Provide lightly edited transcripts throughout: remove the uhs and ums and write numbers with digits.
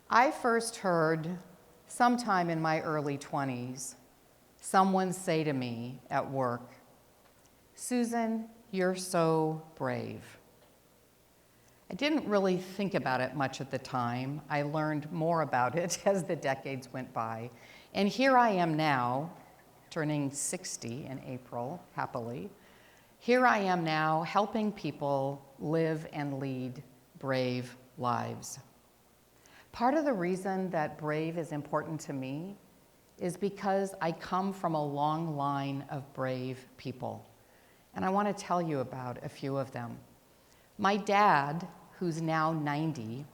I first heard sometime in my early 20s someone say to me at work, "Susan, you're so brave." I didn't really think about it much at the time. I learned more about it as the decades went by. And here I am now, turning 60 in April, happily. Here I am now helping people live and lead brave lives. Part of the reason that brave is important to me is because I come from a long line of brave people. And I want to tell you about a few of them. My dad, who's now 90,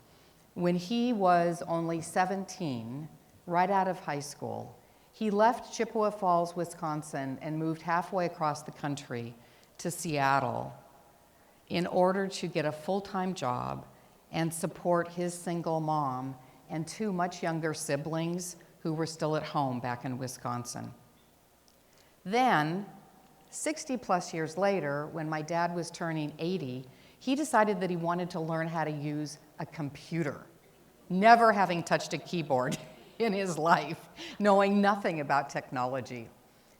when he was only 17, right out of high school, he left Chippewa Falls, Wisconsin, and moved halfway across the country to Seattle in order to get a full-time job and support his single mom and two much younger siblings who were still at home back in Wisconsin. Then, 60 plus years later, when my dad was turning 80, he decided that he wanted to learn how to use a computer, never having touched a keyboard in his life, knowing nothing about technology.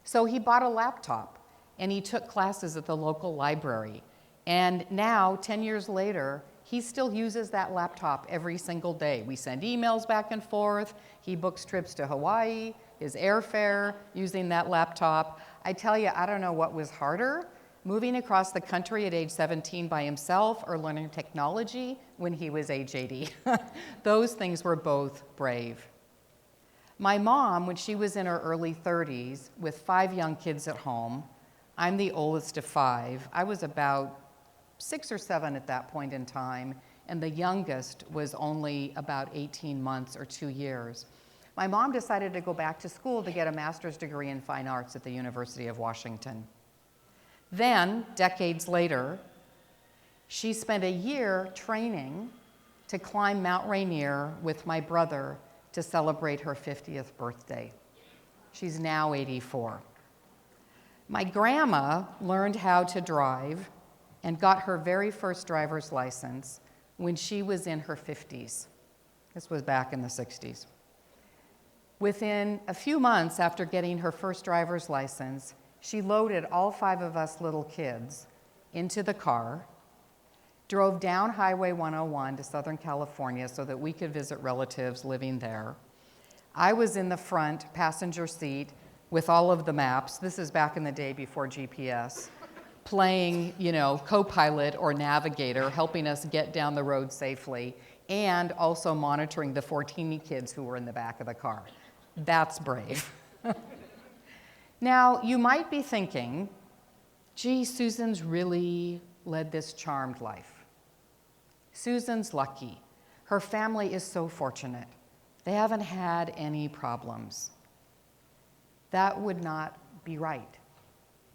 So he bought a laptop and he took classes at the local library. And now, 10 years later, he still uses that laptop every single day. We send emails back and forth. He books trips to Hawaii, his airfare, using that laptop. I tell you, I don't know what was harder, moving across the country at age 17 by himself or learning technology when he was age 80. Those things were both brave. My mom, when she was in her early 30s with 5 young kids at home, I'm the oldest of 5. I was about 6 or 7 at that point in time, and the youngest was only about 18 months or 2 years. My mom decided to go back to school to get a master's degree in fine arts at the University of Washington. Then, decades later, she spent a year training to climb Mount Rainier with my brother to celebrate her 50th birthday. She's now 84. My grandma learned how to drive and got her very first driver's license when she was in her 50s. This was back in the 60s. Within a few months after getting her first driver's license, she loaded all 5 of us little kids into the car, drove down Highway 101 to Southern California so that we could visit relatives living there. I was in the front passenger seat with all of the maps. This is back in the day before GPS, playing, co-pilot or navigator, helping us get down the road safely, and also monitoring the 4 teeny kids who were in the back of the car. That's brave. Now, you might be thinking, gee, Susan's really led this charmed life. Susan's lucky. Her family is so fortunate. They haven't had any problems. That would not be right,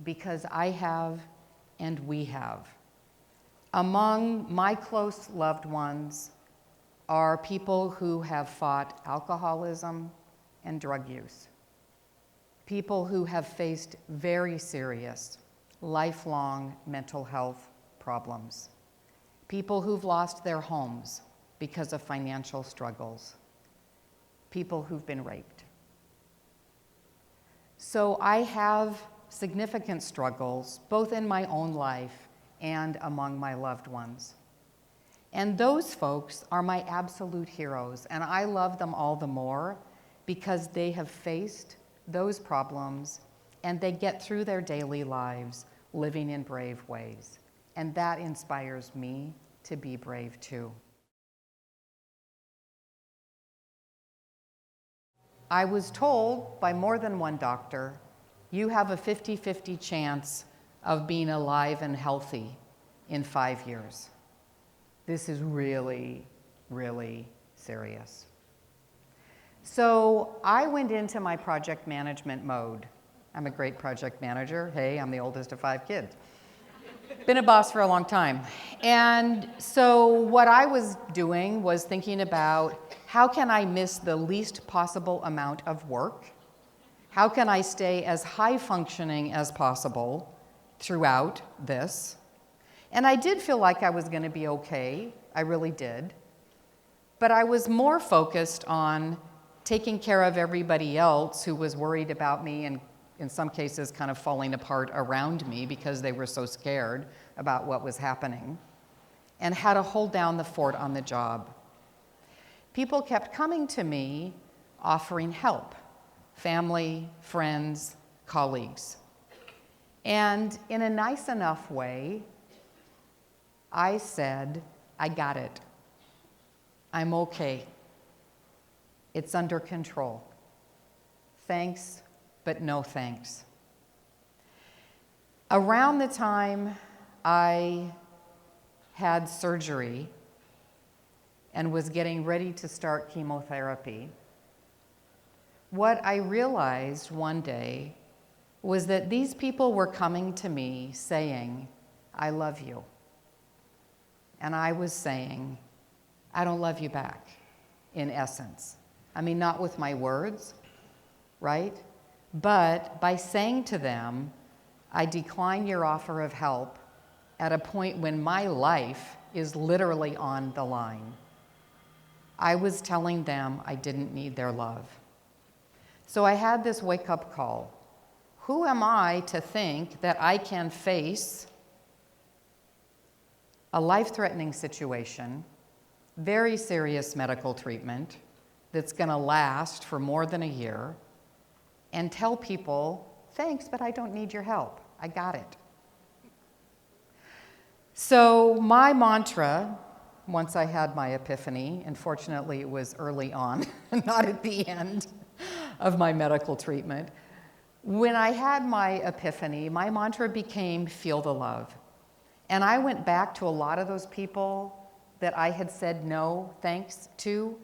because I have and we have. Among my close loved ones are people who have fought alcoholism and drug use. People who have faced very serious, lifelong mental health problems. People who've lost their homes because of financial struggles. People who've been raped. So I have significant struggles, both in my own life and among my loved ones. And those folks are my absolute heroes, and I love them all the more because they have faced those problems and they get through their daily lives living in brave ways. And that inspires me to be brave too. I was told by more than one doctor, you have a 50-50 chance of being alive and healthy in 5 years. This is really, really serious. So I went into my project management mode. I'm a great project manager. Hey, I'm the oldest of 5 kids. Been a boss for a long time. And so what I was doing was thinking about how can I miss the least possible amount of work? How can I stay as high functioning as possible throughout this? And I did feel like I was going to be okay. I really did. But I was more focused on taking care of everybody else who was worried about me and in some cases kind of falling apart around me because they were so scared about what was happening, and how to hold down the fort on the job. People kept coming to me offering help, family, friends, colleagues. And in a nice enough way, I said, I got it. I'm okay. It's under control. Thanks, but no thanks. Around the time I had surgery and was getting ready to start chemotherapy, what I realized one day was that these people were coming to me saying, I love you. And I was saying, I don't love you back, in essence. I mean, not with my words, right? But by saying to them, I decline your offer of help at a point when my life is literally on the line. I was telling them I didn't need their love. So I had this wake-up call. Who am I to think that I can face a life-threatening situation, very serious medical treatment that's going to last for more than a year, and tell people, thanks, but I don't need your help. I got it. So my mantra, once I had my epiphany, and fortunately it was early on, not at the end of my medical treatment, when I had my epiphany, my mantra became feel the love. And I went back to a lot of those people that I had said no thanks to,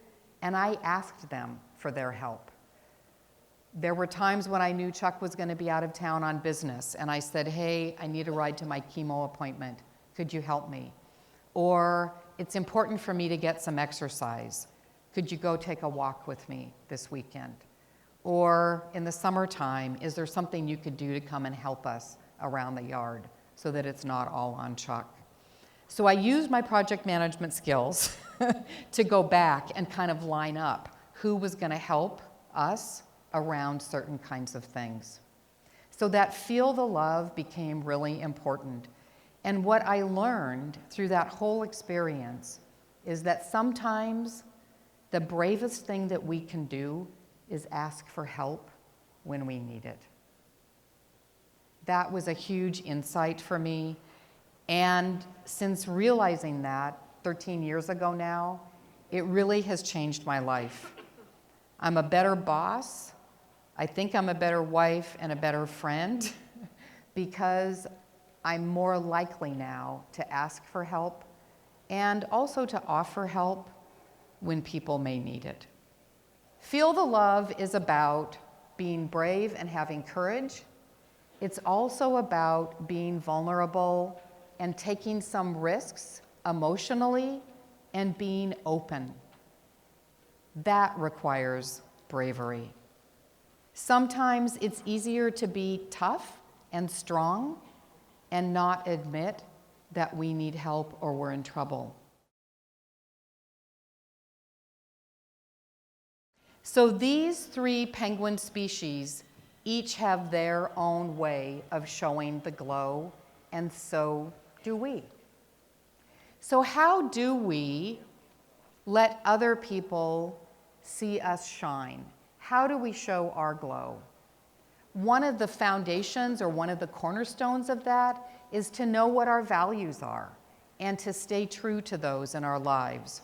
and I asked them for their help. There were times when I knew Chuck was going to be out of town on business, and I said, hey, I need a ride to my chemo appointment. Could you help me? Or it's important for me to get some exercise. Could you go take a walk with me this weekend? Or in the summertime, is there something you could do to come and help us around the yard so that it's not all on Chuck? So I used my project management skills to go back and kind of line up who was going to help us around certain kinds of things. So that feel the love became really important. And what I learned through that whole experience is that sometimes the bravest thing that we can do is ask for help when we need it. That was a huge insight for me. And since realizing that 13 years ago now, it really has changed my life. I'm a better boss. I think I'm a better wife and a better friend because I'm more likely now to ask for help and also to offer help when people may need it. Feel the love is about being brave and having courage. It's also about being vulnerable and taking some risks emotionally and being open. That requires bravery. Sometimes it's easier to be tough and strong and not admit that we need help or we're in trouble. So these three penguin species each have their own way of showing the glow, and so do we. So how do we let other people see us shine? How do we show our glow? One of the foundations or one of the cornerstones of that is to know what our values are and to stay true to those in our lives.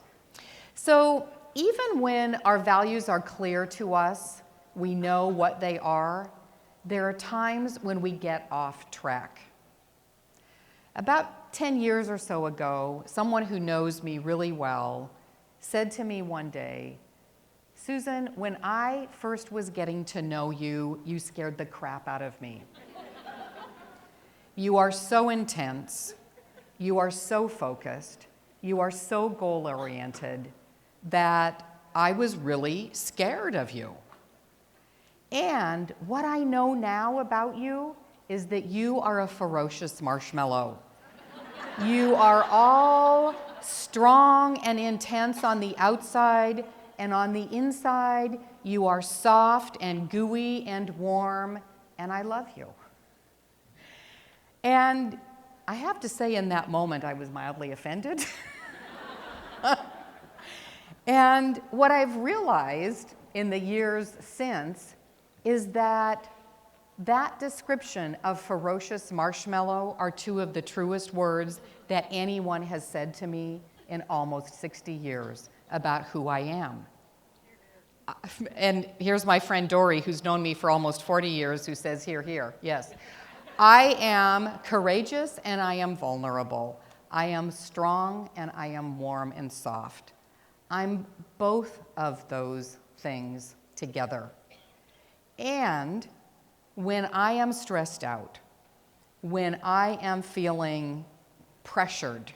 So even when our values are clear to us, we know what they are, there are times when we get off track. About 10 years or so ago, someone who knows me really well said to me one day, Susan, when I first was getting to know you, you scared the crap out of me. You are so intense, you are so focused, you are so goal-oriented that I was really scared of you. And what I know now about you is that you are a ferocious marshmallow. You are all strong and intense on the outside, and on the inside, you are soft and gooey and warm, and I love you. And I have to say, in that moment, I was mildly offended. And what I've realized in the years since is that description of ferocious marshmallow are two of the truest words that anyone has said to me in almost 60 years about who I am. And here's my friend Dory, who's known me for almost 40 years, who says, here, here, yes. I am courageous and I am vulnerable. I am strong and I am warm and soft. I'm both of those things together. And when I am stressed out, when I am feeling pressured,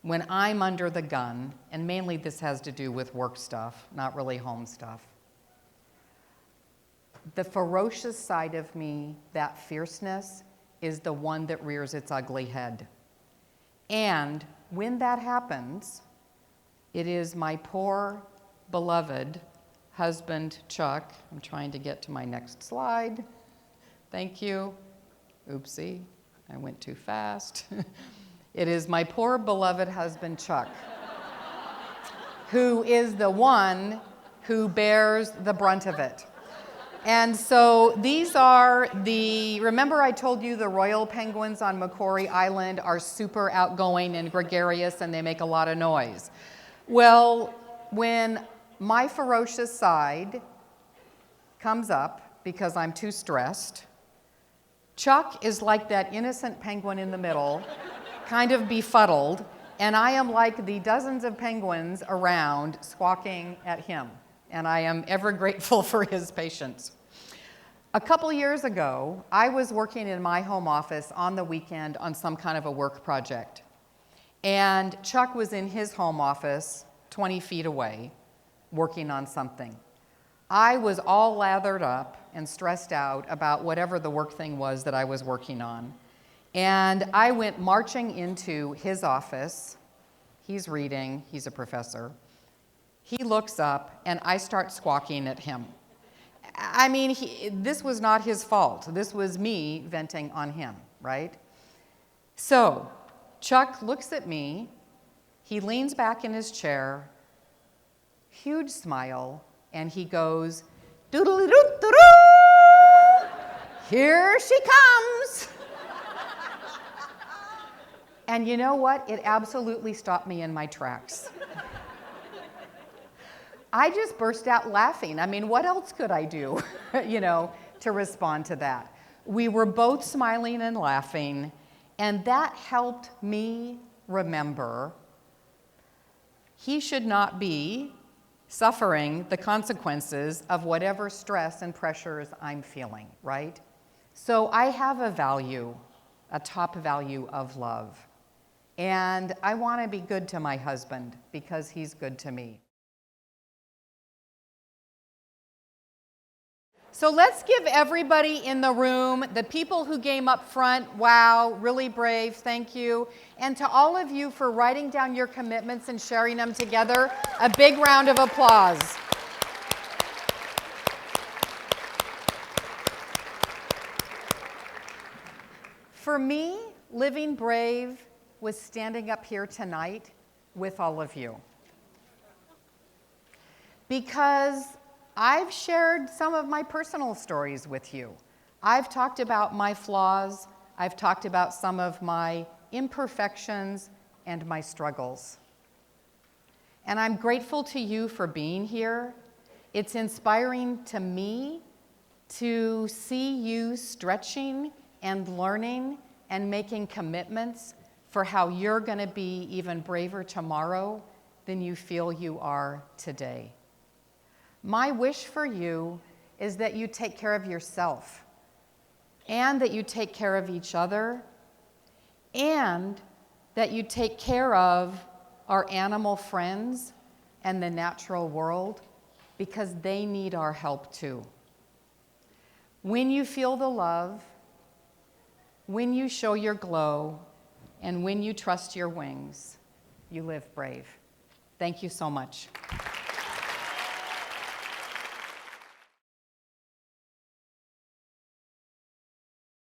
when I'm under the gun, and mainly this has to do with work stuff, not really home stuff, the ferocious side of me, that fierceness, is the one that rears its ugly head. And when that happens, it is my poor, beloved husband, Chuck. I'm trying to get to my next slide. Thank you. Oopsie, I went too fast. It is my poor, beloved husband, Chuck, who is the one who bears the brunt of it. And so these are remember I told you the royal penguins on Macquarie Island are super outgoing and gregarious and they make a lot of noise. Well, when my ferocious side comes up because I'm too stressed, Chuck is like that innocent penguin in the middle, kind of befuddled, and I am like the dozens of penguins around squawking at him, and I am ever grateful for his patience. A couple years ago, I was working in my home office on the weekend on some kind of a work project. And Chuck was in his home office 20 feet away working on something. I was all lathered up and stressed out about whatever the work thing was that I was working on. And I went marching into his office. He's reading, he's a professor. He looks up and I start squawking at him. I mean, this was not his fault. This was me venting on him, right? So Chuck looks at me, he leans back in his chair, huge smile, and he goes, "Doodle-doo-doo-doo! Here she comes!" And you know what? It absolutely stopped me in my tracks. I just burst out laughing. I mean, what else could I do, to respond to that? We were both smiling and laughing, and that helped me remember he should not be suffering the consequences of whatever stress and pressures I'm feeling, right? So I have a value, a top value of love. And I want to be good to my husband because he's good to me. So let's give everybody in the room, the people who came up front, wow, really brave, thank you. And to all of you for writing down your commitments and sharing them together, a big round of applause. For me, living brave was standing up here tonight with all of you. Because I've shared some of my personal stories with you. I've talked about my flaws. I've talked about some of my imperfections and my struggles. And I'm grateful to you for being here. It's inspiring to me to see you stretching and learning and making commitments for how you're going to be even braver tomorrow than you feel you are today. My wish for you is that you take care of yourself and that you take care of each other and that you take care of our animal friends and the natural world because they need our help too. When you feel the love, when you show your glow, and when you trust your wings, you live brave. Thank you so much.